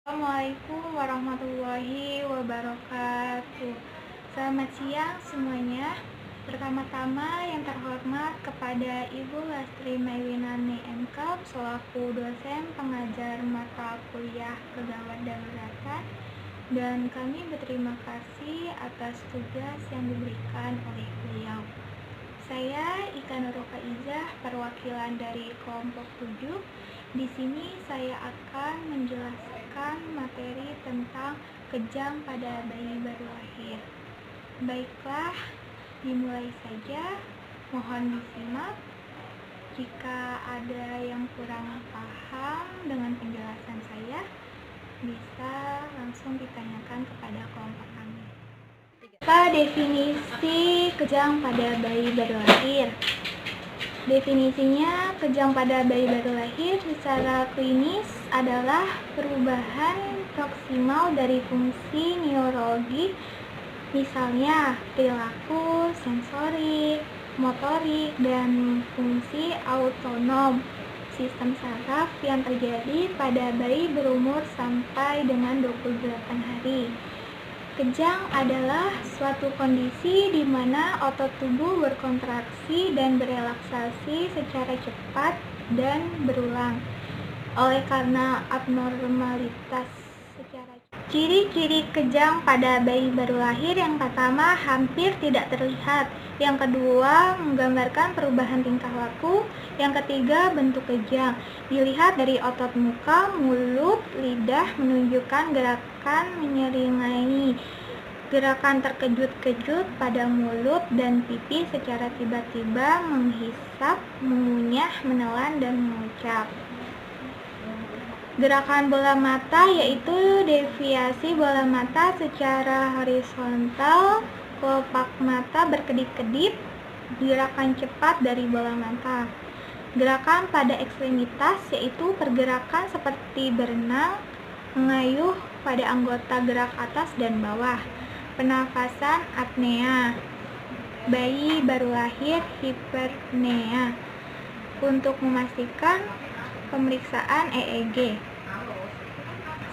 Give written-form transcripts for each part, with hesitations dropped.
Assalamualaikum warahmatullahi wabarakatuh. Selamat siang semuanya. Pertama-tama yang terhormat kepada Ibu Lastri Maiwinani MK selaku dosen pengajar mata kuliah Kegawat Daruratan, dan kami berterima kasih atas tugas yang diberikan oleh beliau. Saya Ika Nurul Faizah, perwakilan dari kelompok 7. Di sini saya akan menjelaskan materi tentang kejang pada bayi baru lahir. Baiklah, dimulai saja. Mohon disimak. Jika ada yang kurang paham dengan penjelasan saya, bisa langsung ditanyakan kepada kelompok kami. Apa definisi kejang pada bayi baru lahir? Definisinya, kejang pada bayi baru lahir secara klinis adalah perubahan proksimal dari fungsi neurologi, misalnya perilaku, sensorik, motorik, dan fungsi autonom sistem saraf yang terjadi pada bayi berumur sampai dengan 28 hari. Kejang adalah suatu kondisi di mana otot tubuh berkontraksi dan berelaksasi secara cepat dan berulang oleh karena abnormalitas secara cepat. Ciri-ciri kejang pada bayi baru lahir: yang pertama, hampir tidak terlihat. Yang kedua, menggambarkan perubahan tingkah laku. Yang ketiga, bentuk kejang dilihat dari otot muka, mulut, lidah menunjukkan gerakan menyeringai, gerakan terkejut-kejut pada mulut dan pipi secara tiba-tiba, menghisap, mengunyah, menelan, dan mengucap. Gerakan bola mata yaitu deviasi bola mata secara horizontal, kelopak mata berkedip-kedip, gerakan cepat dari bola mata. Gerakan pada ekstremitas yaitu pergerakan seperti berenang, mengayuh pada anggota gerak atas dan bawah. Pernafasan apnea. Bayi baru lahir hiperpnea. Untuk memastikan, pemeriksaan EEG.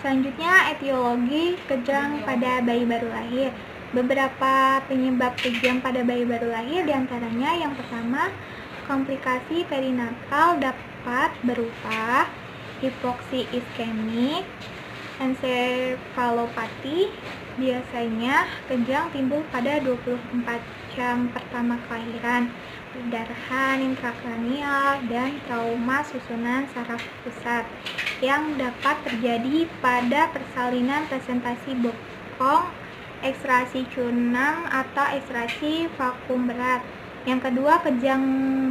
Selanjutnya, etiologi kejang pada bayi baru lahir. Beberapa penyebab kejang pada bayi baru lahir diantaranya: yang pertama, komplikasi perinatal dapat berupa hipoksi iskemik, ensefalopati. Biasanya kejang timbul pada 24 jam pertama kelahiran, perdarahan intrakranial, dan trauma susunan saraf pusat yang dapat terjadi pada persalinan presentasi bokong, ekstraksi cunang, atau ekstraksi vakum berat. Yang kedua, kejang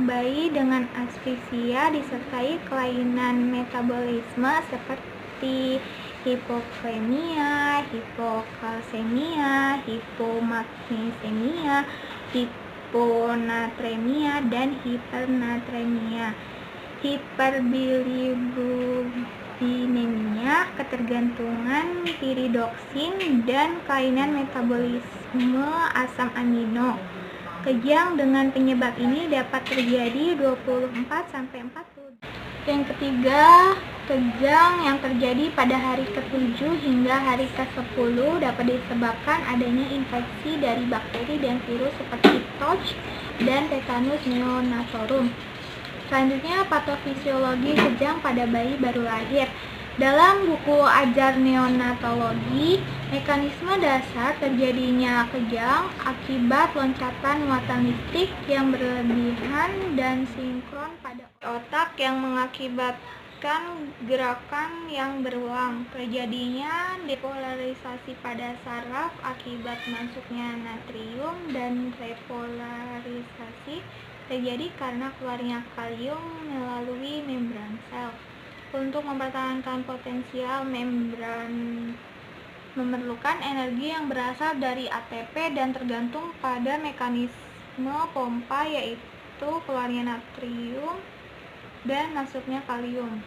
bayi dengan asfiksia disertai kelainan metabolisme seperti hipovolemia, hipokalsemia, hipomagnesemia, hiponatremia, dan hipernatremia. Hiperbilirubinemia, ketergantungan piridoksin, dan kelainan metabolisme asam amino. Kejang dengan penyebab ini dapat terjadi 24-40. Yang ketiga, kejang yang terjadi pada hari ke-7 hingga hari ke-10 dapat disebabkan adanya infeksi dari bakteri dan virus seperti TOJ dan tetanus neonatorum. Selanjutnya, patofisiologi kejang pada bayi baru lahir. Dalam buku ajar neonatologi, mekanisme dasar terjadinya kejang akibat loncatan muatan listrik yang berlebihan dan sinkron pada otak yang mengakibatkan gerakan yang berulang. Terjadinya depolarisasi pada saraf akibat masuknya natrium, dan repolarisasi terjadi karena keluarnya kalium melalui membran sel. Untuk mempertahankan potensial membran memerlukan energi yang berasal dari ATP dan tergantung pada mekanisme pompa, yaitu keluarnya natrium dan masuknya kalium.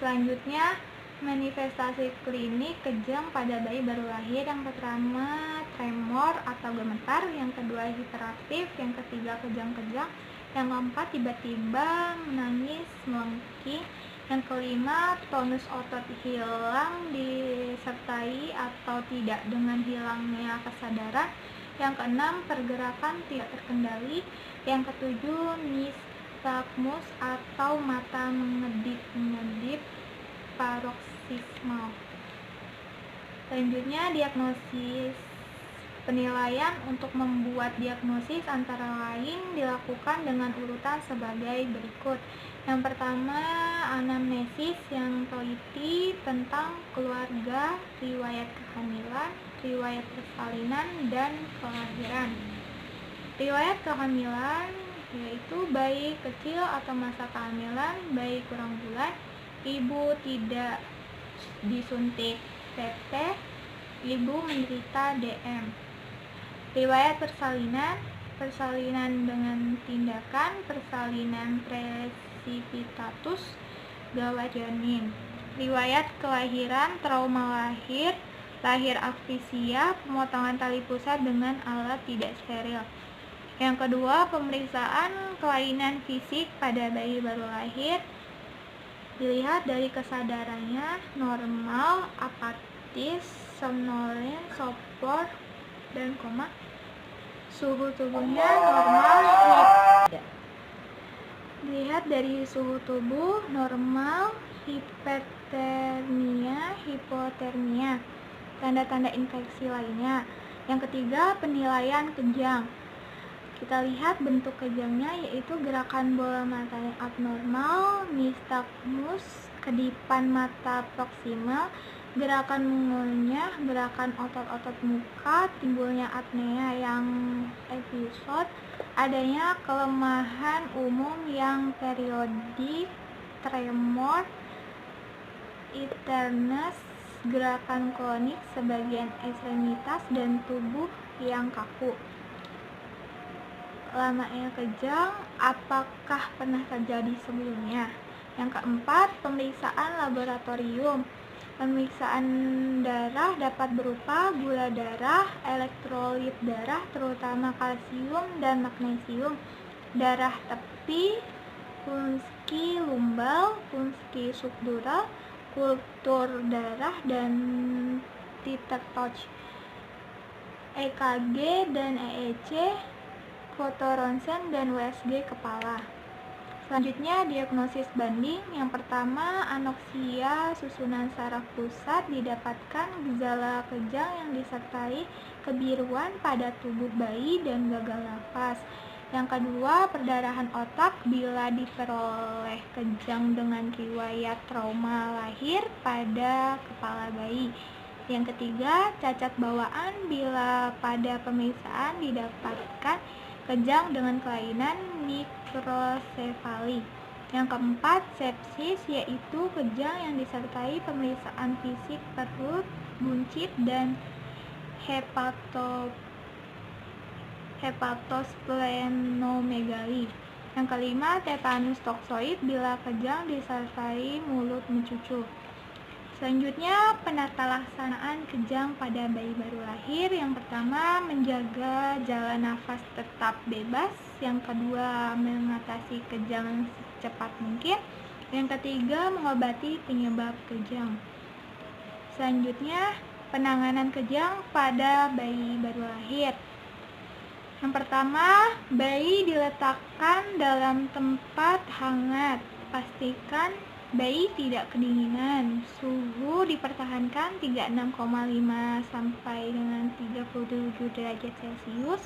Selanjutnya, manifestasi klinik kejang pada bayi baru lahir. Yang pertama, tremor atau gemetar. Yang kedua, hiperaktif. Yang ketiga, kejang-kejang. Yang keempat, tiba-tiba menangis, melengking. Yang kelima, tonus otot hilang disertai atau tidak dengan hilangnya kesadaran. Yang keenam, pergerakan tidak terkendali. Yang ketujuh, nystagmus atau mata mengedip-ngedip paroksismal. Selanjutnya, diagnosis. Penilaian untuk membuat diagnosis antara lain dilakukan dengan urutan sebagai berikut. Yang pertama, anamnesis yang teliti tentang keluarga, riwayat kehamilan, riwayat persalinan, dan kelahiran. Riwayat kehamilan yaitu bayi kecil atau masa kehamilan, bayi kurang bulan, ibu tidak disuntik PT, ibu menderita DM. Riwayat persalinan, persalinan dengan tindakan, persalinan presipitatus, gawat janin. Riwayat kelahiran, trauma lahir, lahir akfisia, pemotongan tali pusat dengan alat tidak steril. Yang kedua, pemeriksaan kelainan fisik pada bayi baru lahir. Dilihat dari kesadarannya, normal, apatis, somnolent, sopor, dan koma. Suhu tubuhnya normal, dilihat dari suhu tubuh normal, hipertermia, hipotermia, tanda-tanda infeksi lainnya. Yang ketiga, penilaian kejang. Kita lihat bentuk kejangnya yaitu gerakan bola mata yang abnormal, nystagmus, kedipan mata proksimal, gerakan mengunyah, gerakan otot-otot muka, timbulnya apnea yang episod, adanya kelemahan umum yang periodik, tremor, iternes, gerakan klonik sebagian ekstremitas dan tubuh yang kaku. Lamanya kejang, apakah pernah terjadi sebelumnya? Yang keempat, pemeriksaan laboratorium. Pemeriksaan darah dapat berupa gula darah, elektrolit darah terutama kalsium dan magnesium, darah tepi, punski lumbal, punski subdural, kultur darah, dan titer touch, EKG dan EEC, foto ronsen, dan USG kepala. Selanjutnya, diagnosis banding. Yang pertama, anoksia susunan saraf pusat didapatkan gejala kejang yang disertai kebiruan pada tubuh bayi dan gagal napas. Yang kedua, perdarahan otak bila diperoleh kejang dengan riwayat trauma lahir pada kepala bayi. Yang ketiga, cacat bawaan bila pada pemeriksaan didapatkan kejang dengan kelainan mikrosefali. Yang keempat, sepsis, yaitu kejang yang disertai pemeriksaan fisik perut, buncit, dan hepatosplenomegali. Yang kelima, tetanus toksoid bila kejang disertai mulut mencucu. Selanjutnya, penata laksanaan kejang pada bayi baru lahir. Yang pertama, menjaga jalan nafas tetap bebas. Yang kedua, mengatasi kejang secepat mungkin. Yang ketiga, mengobati penyebab kejang. Selanjutnya, penanganan kejang pada bayi baru lahir. Yang pertama, bayi diletakkan dalam tempat hangat. Pastikan bayi tidak kedinginan. Suhu dipertahankan 36,5 sampai dengan 37 derajat Celcius.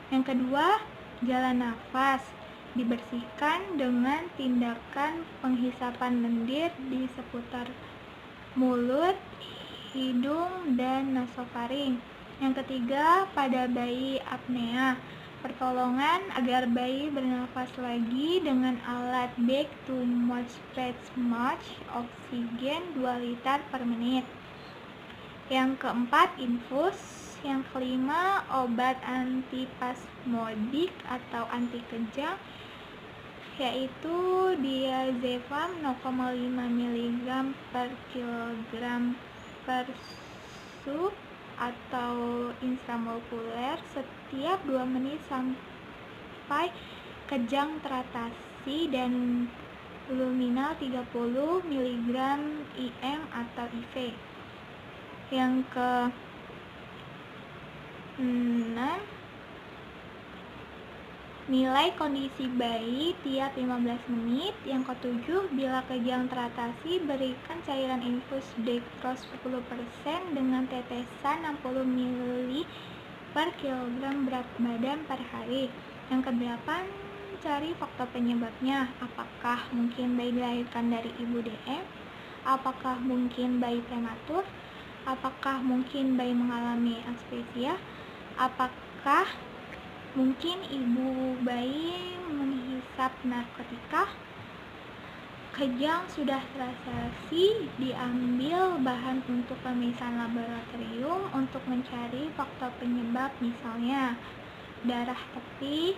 Yang kedua, jalan nafas dibersihkan dengan tindakan penghisapan lendir di seputar mulut, hidung, dan nasofaring. Yang ketiga, pada bayi apnea, pertolongan agar bayi bernafas lagi dengan alat back to much oksigen 2 liter per menit. Yang keempat, infus. Yang kelima, obat antispasmodik atau anti kejang, yaitu diazepam 0,5 mg per kilogram per sup atau intramolekuler setiap 2 menit sampai kejang teratasi dan luminal 30 mg IM atau IV. Yang ke 6, nilai kondisi bayi tiap 15 menit. Yang ke-7, bila kejang teratasi, berikan cairan infus dextrose 10% dengan tetesan 60 ml per kilogram berat badan per hari. Yang ke-8, cari faktor penyebabnya. Apakah mungkin bayi dilahirkan dari ibu DM? Apakah mungkin bayi prematur? Apakah mungkin bayi mengalami asphyxia? Apakah mungkin ibu bayi menghisap narkotika? Kejang sudah teratasi, diambil bahan untuk pemeriksaan laboratorium untuk mencari faktor penyebab, misalnya darah tepi,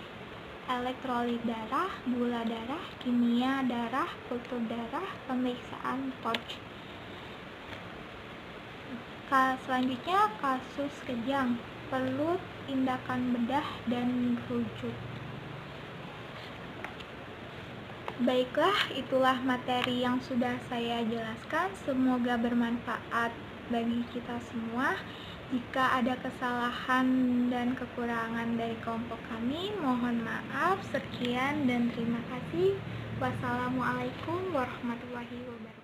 elektrolit darah, gula darah, kimia darah, kultur darah, pemeriksaan torch. Selanjutnya, kasus kejang perlu tindakan bedah dan rujuk. Baiklah, itulah materi yang sudah saya jelaskan. Semoga bermanfaat bagi kita semua. Jika ada kesalahan dan kekurangan dari kelompok kami, mohon maaf. Sekian dan terima kasih. Wassalamualaikum warahmatullahi wabarakatuh.